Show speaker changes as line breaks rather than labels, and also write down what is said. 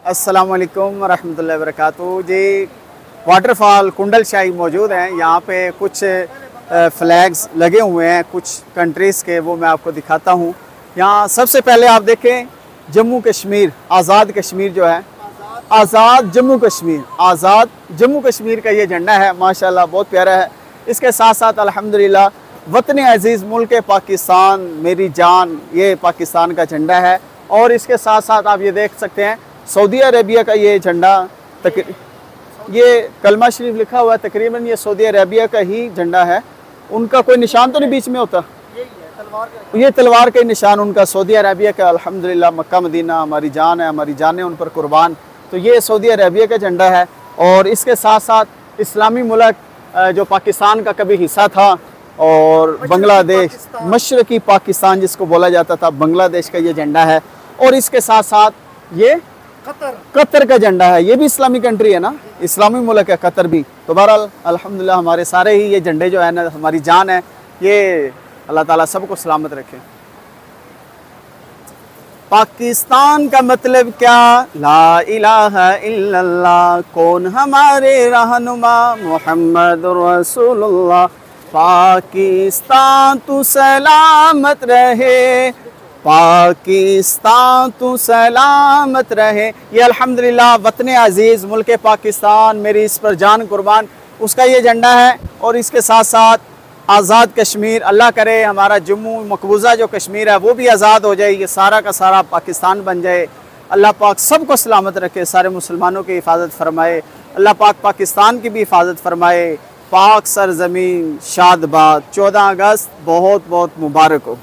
अस्सलाम वालेकुम रहमतुल्लाहि व बरकातुहू जी। वाटरफॉल कुंडल शाही मौजूद हैं। यहाँ पे कुछ फ्लैग्स लगे हुए हैं कुछ कंट्रीज़ के, वो मैं आपको दिखाता हूँ। यहाँ सबसे पहले आप देखें जम्मू कश्मीर, आज़ाद कश्मीर जो है, आज़ाद जम्मू कश्मीर, आज़ाद जम्मू कश्मीर का ये झंडा है, माशाल्लाह बहुत प्यारा है। इसके साथ साथ अल्हम्दुलिल्लाह वतन अज़ीज़ मुल्क पाकिस्तान मेरी जान, ये पाकिस्तान का झंडा है। और इसके साथ साथ आप ये देख सकते हैं सऊदी अरेबिया का ये झंडा, ये कलमा शरीफ लिखा हुआ है, तकरीबन ये सऊदी अरेबिया का ही झंडा है। उनका कोई निशान तो नहीं बीच में होता, ये तलवार के निशान उनका सऊदी अरेबिया का। अल्हम्दुलिल्लाह मक्का मदीना हमारी जान है, हमारी जानें उन पर कुर्बान। तो ये सऊदी अरेबिया का झंडा है। और इसके साथ साथ इस्लामी मुल्क जो पाकिस्तान का कभी हिस्सा था, और बांग्लादेश, मशरकी पाकिस्तान जिसको बोला जाता था, बांग्लादेश का ये झंडा है। और इसके साथ साथ ये कतर का झंडा है, ये भी इस्लामी कंट्री है ना, इस्लामी मुल्क है कतर भी। तो बहरहाल अल्हम्दुलिल्लाह हमारे सारे ही ये झंडे जो है ना, हमारी जान है, ये अल्लाह ताला सबको सलामत रखे। पाकिस्तान का मतलब क्या, ला इलाहा इल्लल्लाह, कौन हमारे रहनुमा मुहम्मदुर रसूलुल्लाह। पाकिस्तान तू सलामत रहे, पाकिस्तान तू सलामत रहे। ये अल्हम्दुलिल्लाह वतन अज़ीज़ मुल्क पाकिस्तान मेरी इस पर जान कुर्बान, उसका ये झंडा है। और इसके साथ साथ आज़ाद कश्मीर, अल्लाह करे हमारा जम्मू मकबूजा जो कश्मीर है वो भी आज़ाद हो जाए, ये सारा का सारा पाकिस्तान बन जाए। अल्लाह पाक सबको सलामत रखे, सारे मुसलमानों की हिफाजत फरमाए। अल्लाह पाक पाकिस्तान की भी हिफाजत फरमाए। पाक सरज़मीन शादबाद, 14 अगस्त बहुत बहुत मुबारक हो।